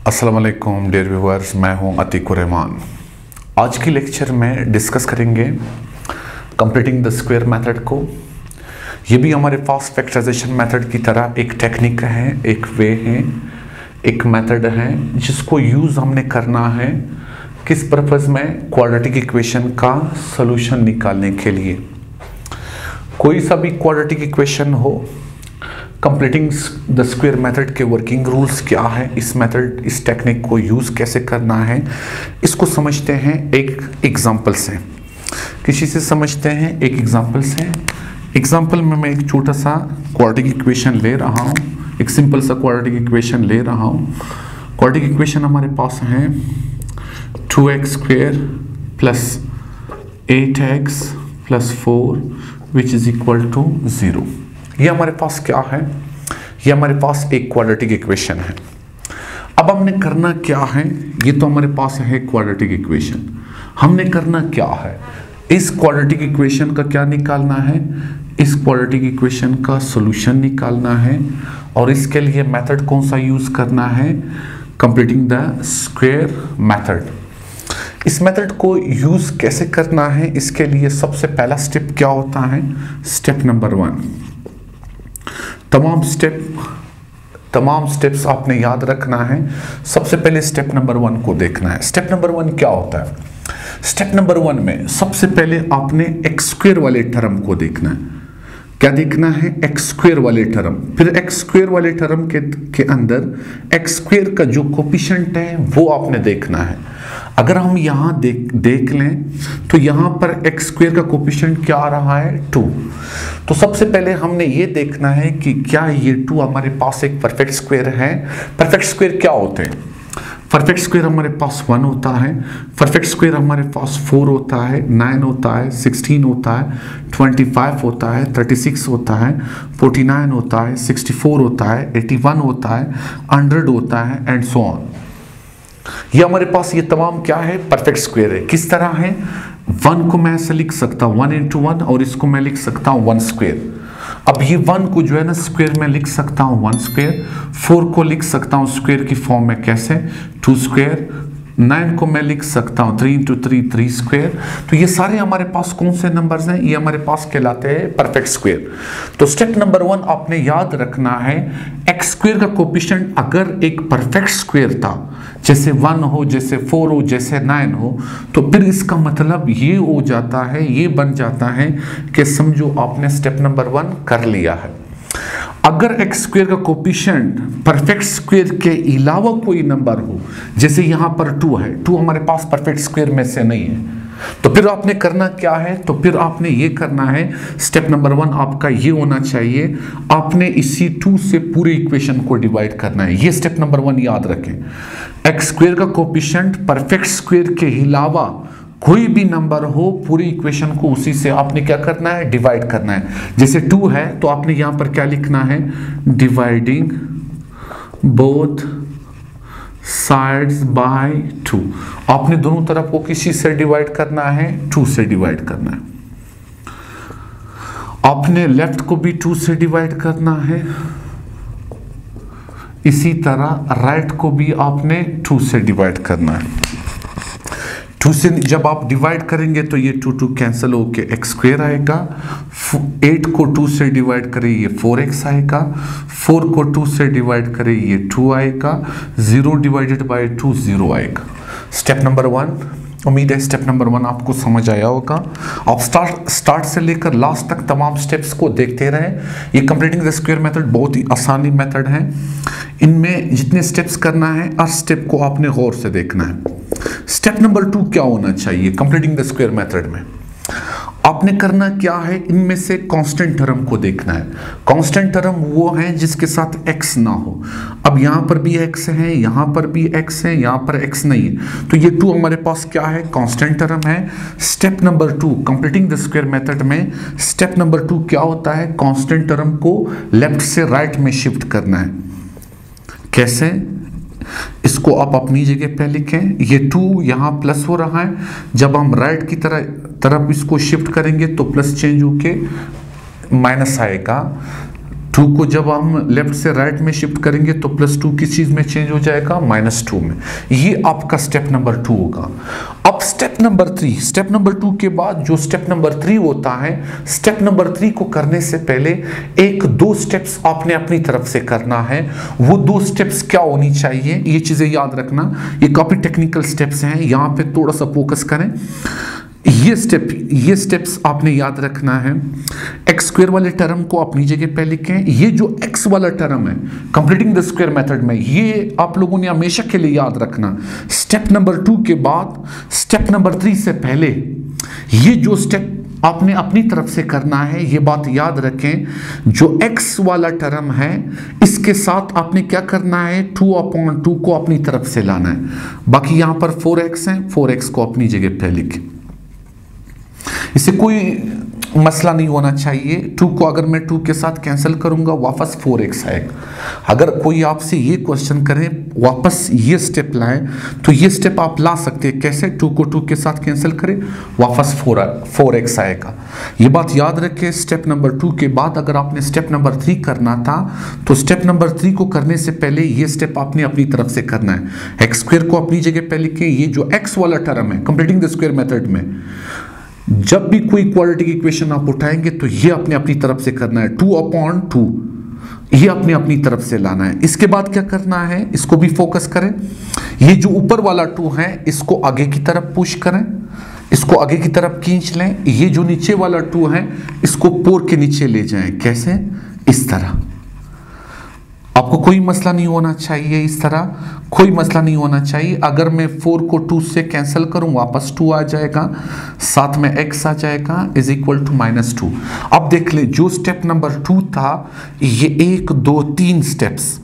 अस्सलाम वालेकुम dear viewers, मैं हूं अतीकुर रहमान। आज की लेक्चर में डिस्कस करेंगे कंप्लीटिंग द स्क्वायर मेथड को। ये भी हमारे पास फैक्टराइजेशन मेथड की तरह एक टेक्निक है, एक वे है, एक मेथड है जिसको यूज़ हमने करना है किस पर्पज़ में, क्वाड्रेटिक इक्वेशन का सॉल्यूशन निकालने के लिए। कोई सा भी क्वाड्रेटिक इक्वेशन हो, कंप्लीटिंग द स्क्वायर मेथड के वर्किंग रूल्स क्या है, इस टेक्निक को यूज़ कैसे करना है, इसको समझते हैं एक एग्जांपल से। किसी से समझते हैं एक एग्जांपल से। एग्जांपल में मैं एक छोटा सा क्वाड्रेटिक इक्वेशन ले रहा हूँ, एक सिंपल सा क्वाड्रेटिक इक्वेशन ले रहा हूँ। क्वाड्रेटिक इक्वेशन हमारे पास है 2x square plus 8x plus 4 which is equal to 0। ये हमारे पास क्या है? ये हमारे पास एक क्वाड्रेटिक इक्वेशन है। अब हमने करना क्या है? ये तो हमारे पास है क्वाड्रेटिक इक्वेशन। हमने करना क्या है? इस क्वाड्रेटिक इक्वेशन का क्या निकालना है? इस क्वाड्रेटिक इक्वेशन का सॉल्यूशन निकालना है। और इसके लिए मेथड कौन सा यूज करना है? Completing the square method. इस मेथड को यूज कैसे करना है? इसके लिए सबसे पहला स्टेप क्या होता है? Step number 1। तमाम स्टेप्स आपने याद रखना है। सबसे पहले स्टेप नंबर 1 को देखना है। स्टेप नंबर 1 क्या होता है? स्टेप नंबर 1 में सबसे पहले आपने एक्स स्क्वायर वाले टर्म को देखना है। क्या देखना है? एक्स स्क्वायर वाले टर्म। फिर एक्स स्क्वायर वाले टर्म के अंदर एक्स स्क्वायर का जो कोफिशिएंट है वो आपने देखना है। अगर हम यहाँ देख लें तो यहाँ पर एक्स स्क्वायर का कोफिशिएंट क्या आ रहा है? 2। तो सबसे पहले हमने ये देखना है कि क्या ये 2 हमारे पास एक परफेक्ट स्क्वायर है। परफेक्ट स्क्वायर क्या होते हैं? परफेक्ट स्क्वायर हमारे पास 1 होता है, परफेक्ट स्क्वायर हमारे पास 4 होता है, 9 होता है, 16 होता है, 25 होता है, 36 होता है, 49 होता है, 64 होता है, 81 होता है, 100 होता है एंड सो ऑन। ये हमारे पास ये तमाम क्या है? परफेक्ट स्क्वायर है। किस तरह है? 1 को मैं ऐसे लिख सकता हूँ 1 into 1 और इसको मैं लिख सकता हूँ 1 स्क्वायर। अब ये 1 को जो है ना स्क्वायर में लिख सकता हूँ 1 स्क्वायर, 4 को लिख सकता हूँ स्क्वायर की फॉर्म में कैसे? 2 स्क्वायर, 9 को मैं लिख सकता हूँ 3 into 3 3 स्क्वायर। तो ये सारे हमारे पास कौन से नंबर्स हैं? ये हमारे पास कहलाते हैं परफेक्ट स्क्वायर। तो स्टेप नंबर 1 आपने याद रखना है, एक्स स्क्वायर का कोफिशिएंट अगर एक परफेक्ट स्क्वायर था, जैसे 1 हो, जैसे 4 हो, जैसे 9 हो, तो फिर इसका मतलब ये हो जाता है, ये बन जाता है कि समझो आपने स्टेप नंबर 1 कर लिया है। अगर एक्स स्क्वायर का कोफिशिएंट परफेक्ट स्क्वायर के अलावा कोई नंबर हो, जैसे यहां पर 2 है, 2 हमारे पास परफेक्ट स्क्वायर में से नहीं है, तो फिर आपने करना क्या है? तो फिर आपने ये करना है, स्टेप नंबर 1 आपका ये होना चाहिए, आपने इसी 2 से पूरे इक्वेशन को डिवाइड करना है। ये स्टेप नंबर 1 याद रखें। एक्स स्क्वायर का कोफिशिएंट परफेक्ट स्क्वायर के अलावा कोई भी नंबर हो, पूरी इक्वेशन को उसी से आपने क्या करना है? डिवाइड करना है। जैसे 2 है तो आपने यहां पर क्या लिखना है? Dividing both sides by 2। आपने दोनों तरफ को किसी से डिवाइड करना है? 2 से डिवाइड करना है। आपने लेफ्ट को भी 2 से डिवाइड करना है, इसी तरह राइट को भी आपने 2 से डिवाइड करना है। 2 से जब आप डिवाइड करेंगे तो ये 2 कैंसिल होके एक्स स्क्वायर आएगा। 8 को 2 से डिवाइड करें ये 4x आएगा। 4 को 2 से डिवाइड करें ये 2 आएगा। 0 डिवाइडेड बाय 2 0 आएगा। स्टेप नंबर 1, उम्मीद है स्टेप नंबर 1 आपको समझ आया होगा। आप स्टार्ट से लेकर लास्ट तक तमाम स्टेप्स को देखते रहें। ये कंप्लीटिंग द स्क्वायर मेथड बहुत ही आसानी मेथड है। इनमें जितने स्टेप्स करना है, हर स्टेप को आपने गौर से देखना है। स्टेप नंबर 2 क्या होना चाहिए कंप्लीटिंग द स्क्वायर मेथड में? आपने करना क्या है? इनमें से कांस्टेंट टर्म को देखना है। कांस्टेंट टर्म वो है जिसके साथ x ना हो। अब यहां पर भी x है, यहां पर भी x है, यहां पर x नहीं है, तो ये 2 हमारे पास क्या है? कांस्टेंट टर्म है। Step number 2 completing the square method में स्टेप नंबर 2 क्या होता है? कांस्टेंट टर्म को लेफ्ट से राइट में शिफ्ट करना है। कैसे? इसको आप अपनी जगह पे लिखें। ये 2 यहाँ प्लस हो रहा है, जब हम राइट की तरफ इसको शिफ्ट करेंगे तो प्लस चेंज होके माइनस आएगा। 2 को जब हम लेफ्ट से राइट में शिफ्ट करेंगे तो +2 किस चीज में चेंज हो जाएगा, -2 में। ये आपका स्टेप नंबर 2 होगा। अब स्टेप नंबर 3, स्टेप नंबर 2 के बाद जो स्टेप नंबर 3 होता है, स्टेप नंबर 3 को करने से पहले 1-2 स्टेप्स आपने अपनी तरफ से करना है। वो 2 स्टेप्स क्या होनी चाहिए, ये चीजें याद रखना। ये काफी टेक्निकल स्टेप्स हैं, यहां पे थोड़ा सा फोकस करें। ये स्टेप्स आपने याद रखना है। एक्स स्क्वायर वाले टर्म को अपनी जगह पे लिखें। ये जो एक्स वाला टर्म है कंप्लीटिंग द स्क्वायर मेथड में, ये आप लोगों ने हमेशा के लिए याद रखना। स्टेप नंबर 2 के बाद स्टेप नंबर 3 से पहले ये जो स्टेप आपने अपनी तरफ से करना है, ये बात याद रखें। जो x वाला टर्म है इसके साथ आपने क्या करना है, 2/2 को अपनी तरफ से लाना है। बाकी यहां पर 4x है, 4x को अपनी जगह पे लिखें। इससे कोई मसला नहीं होना चाहिए। 2 को अगर मैं 2 के साथ कैंसिल करूंगा वापस 4x आएगा। अगर कोई आपसे ये क्वेश्चन करे वापस ये स्टेप लाएं तो ये स्टेप आप ला सकते हैं। कैसे, 2 को 2 के साथ कैंसिल करें वापस 4x आएगा। ये बात याद रखें। स्टेप नंबर 2 के बाद अगर आपने स्टेप नंबर 3 करना था तो स्टेप नंबर 3 को करने से पहले ये स्टेप आपने अपनी तरफ से करना है। एक्स स्क्वायर को अपनी जगह पे लिखें। ये जो x वाला टर्म है कंप्लीटिंग द स्क्वायर मेथड में, जब भी कोई क्वाड्रेटिक इक्वेशन आप उठाएंगे तो ये अपने अपनी तरफ से करना है। 2/2 ये अपने अपनी तरफ से लाना है। इसके बाद क्या करना है, इसको भी फोकस करें। ये जो ऊपर वाला 2 है इसको आगे की तरफ पुश करें, इसको आगे की तरफ खींच लें। ये जो नीचे वाला 2 है इसको 4 के नीचे ले जाएं। कैसे, इस तरह। आपको कोई मसला नहीं होना चाहिए, इस तरह कोई मसला नहीं होना चाहिए। अगर मैं 4 को 2 से कैंसिल करूं वापस 2 आ जाएगा, साथ में x आ जाएगा =-2। अब देख ले, जो स्टेप नंबर 2 था ये 1 2 3 स्टेप्स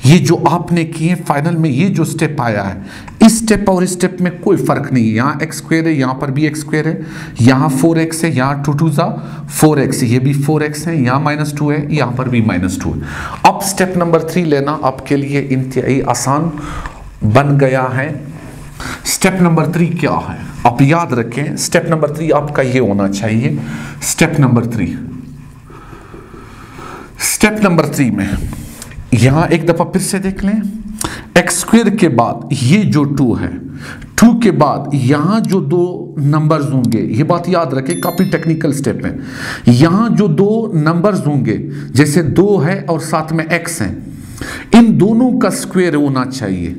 ये जो आपने किए, फाइनल में ये जो स्टेप आया है, इस स्टेप और इस स्टेप में कोई फर्क नहीं है। यहाँ x स्क्वायर है, यहाँ पर भी x स्क्वायर है, यहाँ 4x है, यहाँ 2 2 4x, ये भी 4x है, यहाँ -2 है, यहाँ पर भी -2 है। अब स्टेप नंबर 3 लेना आपके लिए इंतहाई आसान बन गया है। स्टेप नंबर 3 क्या है आप याद रखें। स्टेप नंबर 3 आपका ये होना चाहिए। स्टेप नंबर 3 में यहां एक दफा फिर से देख लें। एक्स स्क्वायर के बाद ये जो 2 है, 2 के बाद यहां जो 2 नंबर्स होंगे, ये बात याद रखें, काफी टेक्निकल स्टेप है। यहां जो 2 नंबर्स होंगे जैसे 2 है और साथ में x है, इन दोनों का स्क्वायर होना चाहिए।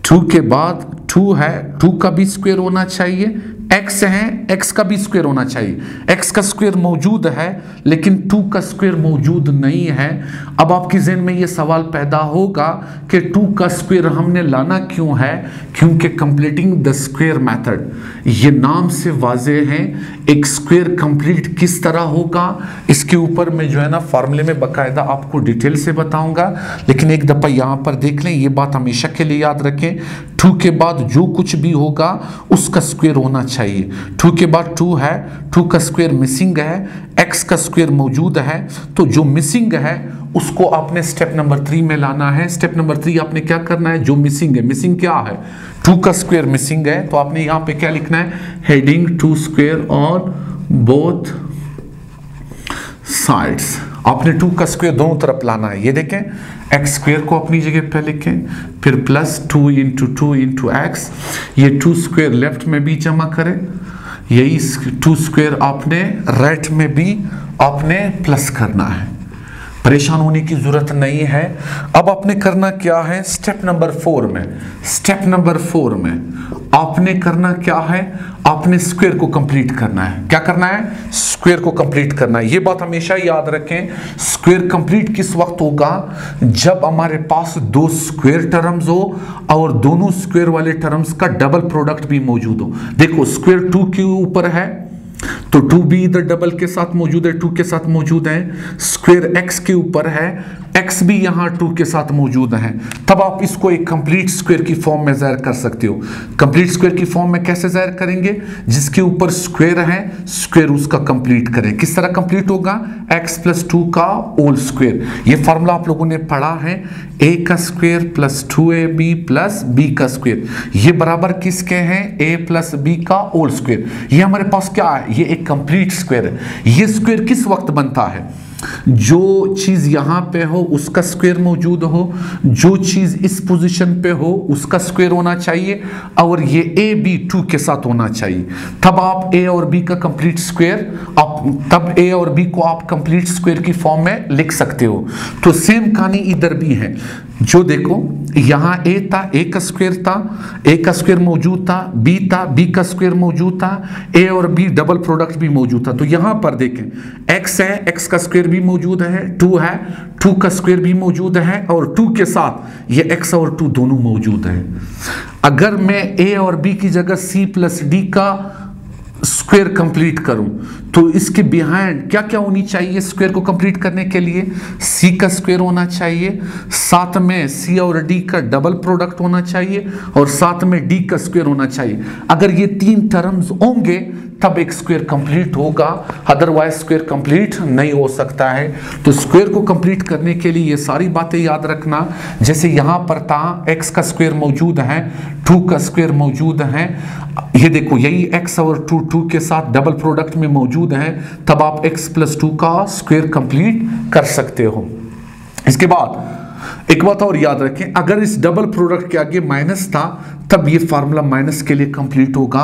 2 के बाद 2 है, 2 का भी स्क्वायर होना चाहिए। x है, x का भी स्क्वायर होना चाहिए। x का स्क्वायर मौजूद है लेकिन 2 का स्क्वायर मौजूद नहीं है। अब आपके ज़हन में ये सवाल पैदा होगा कि 2 का स्क्वायर हमने लाना क्यों है, क्योंकि कंप्लीटिंग द स्क्वायर मेथड, ये नाम से वाज़ेह है। एक स्क्वायर कंप्लीट किस तरह होगा इसके ऊपर मैं जो है ना फार्मूले में बाकायदा आपको डिटेल से बताऊंगा, लेकिन एक दफ़ा यहाँ पर देख लें, ये बात हमेशा के लिए याद रखें। 2 के बाद जो कुछ भी होगा उसका स्क्वायर होना चाहिए। 2 के बाद 2 है, 2 का स्क्वायर मिसिंग है, x का स्क्वायर मौजूद है, तो जो मिसिंग है उसको आपने स्टेप नंबर 3 में लाना है। स्टेप नंबर 3 आपने क्या करना है, जो मिसिंग है, मिसिंग क्या है, 2 का स्क्वायर मिसिंग है, तो आपने यहाँ पे क्या लिखना है, heading 2 square on both sides. आपने 2 का स्क्वायर दोनों तरफ लाना है। ये देखें, एक्स स्क्वायर को अपनी जगह पे लिखें, फिर +2 × 2 × x, ये 2 स्क्वायर लेफ्ट में भी जमा करें, यही 2 स्क्वायर आपने राइट में भी आपने प्लस करना है। परेशान होने की जरूरत नहीं है। अब आपने करना क्या है, स्टेप नंबर 4 में आपने करना क्या है, आपने स्क्वायर को कंप्लीट करना है। क्या करना है, स्क्वायर को कंप्लीट करना है। ये बात हमेशा याद रखें, स्क्वायर कंप्लीट किस वक्त होगा, जब हमारे पास 2 स्क्वायर टर्म्स हो और दोनों स्क्वायर वाले टर्म्स का डबल प्रोडक्ट भी मौजूद हो। देखो स्क्वायर 2 के ऊपर है तो 2 भी इधर डबल के साथ मौजूद है, 2 के साथ मौजूद है। स्क्वायर x के ऊपर है, x भी यहां 2 के साथ मौजूद है, तब आप इसको एक कंप्लीट स्क्वायर की फॉर्म में जाहिर कर सकते हो। कंप्लीट स्क्वायर की फॉर्म में कैसे जाहिर करेंगे, जिसके ऊपर स्क्वायर है, स्क्वायर उसका कंप्लीट करें। किस तरह कंप्लीट होगा, x + 2 का होल स्क्वायर। ये फार्मूला आप लोगों ने पढ़ा है, a का स्क्वायर + 2ab + b का स्क्वायर, ये बराबर किसके हैं, a + b का होल स्क्वायर। ये हमारे पास क्या है, ये एक कंप्लीट स्क्वायर है। ये स्क्वायर किस वक्त बनता है, जो चीज यहां पे हो उसका स्क्वायर मौजूद हो, जो चीज इस पोजीशन पे हो उसका स्क्वायर होना चाहिए, और ये ए बी 2 के साथ होना चाहिए। तब आप ए और बी का कंप्लीट स्क्वायर, तब ए और बी को आप कंप्लीट स्क्वायर की फॉर्म में लिख सकते हो। तो सेम कहानी इधर भी है। जो देखो यहां ए था, ए का स्क्वायर था, ए का स्क्वायर मौजूद था, बी था, बी का स्क्वायर मौजूद था, ए और बी डबल प्रोडक्ट भी मौजूद था। तो यहां पर देखें एक्स है, एक्स का स्क्वायर भी मौजूद है, 2 है, 2 का स्क्वायर भी मौजूद है, और 2 के साथ ये एक्स और 2 दोनों मौजूद है। अगर मैं ए और बी की जगह सी प्लस डी का स्क्वायर कंप्लीट करूं तो इसके बिहाइंड क्या क्या होनी चाहिए? स्क्वायर को कंप्लीट करने के लिए सी का स्क्वायर होना चाहिए, साथ में सी और डी का डबल प्रोडक्ट होना चाहिए, और साथ में डी का स्क्वायर होना चाहिए। अगर ये 3 टर्म्स होंगे तब एक स्क्वायर कंप्लीट होगा, अदरवाइज स्क्वायर कंप्लीट नहीं हो सकता है। तो स्क्वायर को कंप्लीट करने के लिए ये सारी बातें याद रखना। जैसे यहां पर था एक्स का स्क्वायर मौजूद है, 2 का स्क्वायर मौजूद है, ये देखो यही एक्स और 2 के साथ डबल प्रोडक्ट में मौजूद है, तब आप x प्लस 2 का स्क्वायर कंप्लीट कर सकते हो। इसके बाद एक बात और याद रखें, अगर इस डबल प्रोडक्ट के आगे माइनस था तब ये फार्मूला माइनस के लिए कंप्लीट होगा,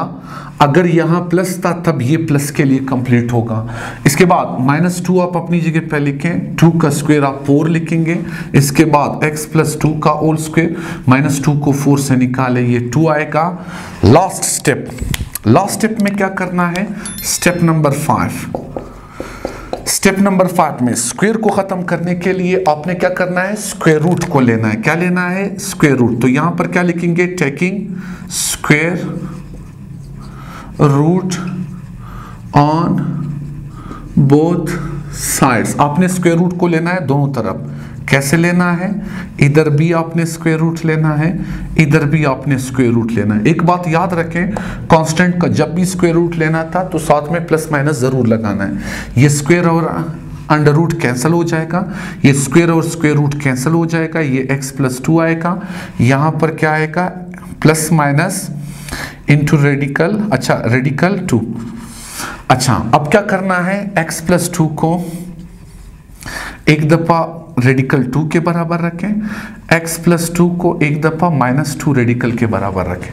अगर यहां प्लस था तब ये प्लस के लिए कंप्लीट होगा। इसके बाद -2 आप अपनी जगह पे लिखें, 2 का स्क्वायर आप 4 लिखेंगे, इसके बाद x प्लस 2 का होल स्क्वायर, -2 को 4 से निकाले ये 2 आएगा। लास्ट स्टेप में क्या करना है? Step number 5। स्टेप नंबर 5 में स्क्वायर को खत्म करने के लिए आपने क्या करना है? स्क्वायर रूट को लेना है। क्या लेना है? Square root. तो यहां पर क्या लिखेंगे? Taking square root on both sides. आपने स्क्वायर रूट को लेना है दोनों तरफ। कैसे लेना है? इधर भी आपने स्क्वायर रूट लेना है, इधर भी आपने स्क्वायर रूट लेना है। एक बात याद रखें, कांस्टेंट का जब भी स्क्वायर रूट लेना था तो साथ में प्लस माइनस जरूर लगाना है। ये स्क्वायर और अंडर रूट कैंसिल हो जाएगा, ये स्क्वायर और स्क्वायर रूट कैंसिल हो जाएगा, ये x प्लस 2 आएगा, यहां पर क्या आएगा? प्लस माइनस इंटू रेडिकल, अच्छा रेडिकल 2। अच्छा अब क्या करना है? x प्लस 2 को एक दफा रेडिकल 2 के बराबर रखें, x प्लस 2 को एक दफा -2 रेडिकल के बराबर रखें।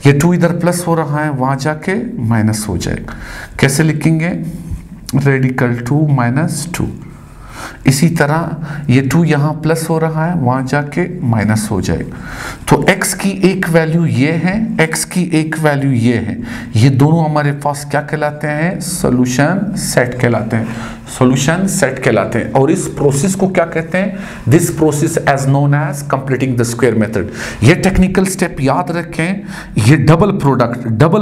ये 2 इधर प्लस हो रहा है, वहां जाके माइनस हो जाएगा। कैसे लिखेंगे? रेडिकल 2 -2। इसी तरह ये 2 यहां प्लस हो रहा है, वहां जाके माइनस हो जाएगा। तो x की एक वैल्यू ये है, x की एक वैल्यू ये है, ये दोनों हमारे पास क्या कहलाते हैं? सॉल्यूशन सेट कहलाते हैं। सॉल्यूशन सेट कहलाते हैं। और इस प्रोसेस को क्या कहते हैं? This process as known as completing the square method. ये टेक्निकल स्टेप याद रखें। ये डबल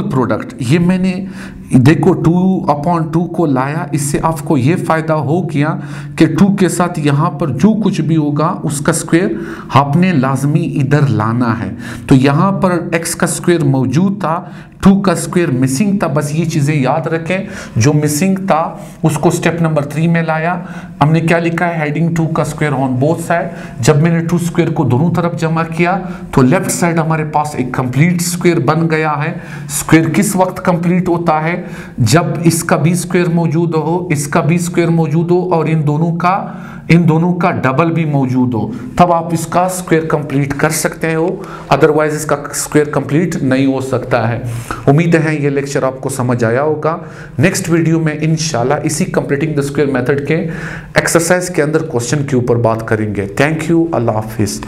प्रोडक्ट ये मैंने देखो 2/2 को लाया, इससे आपको ये फायदा हो गया कि 2 के साथ यहां पर जो कुछ भी होगा उसका स्क्वायर आपने लाजमी इधर लाना है। तो यहां पर x का स्क्वायर मौजूद था, 2 का स्क्वायर मिसिंग था। बस ये चीजें याद रखें, जो मिसिंग था उसको स्टेप नंबर 3 में लाया। हमने क्या लिखा है? हेडिंग 2 का स्क्वायर ऑन बोथ साइड। जब मैंने 2 स्क्वायर को दोनों तरफ जमा किया तो लेफ्ट साइड हमारे पास एक कंप्लीट स्क्वायर बन गया है। स्क्वायर किस वक्त कंप्लीट होता है? जब इसका भी स्क्वायर मौजूद हो, इसका भी स्क्वायर मौजूद हो, और इन दोनों का डबल भी मौजूद हो, तब आप इसका स्क्वायर कंप्लीट कर सकते हो, अदरवाइज इसका स्क्वायर कंप्लीट नहीं हो सकता है। उम्मीद है ये लेक्चर आपको समझ आया होगा। नेक्स्ट वीडियो में इंशाल्लाह इसी कंप्लीटिंग द स्क्वायर मेथड के एक्सरसाइज के अंदर क्वेश्चन के ऊपर बात करेंगे। Thank you, Allah Hafiz.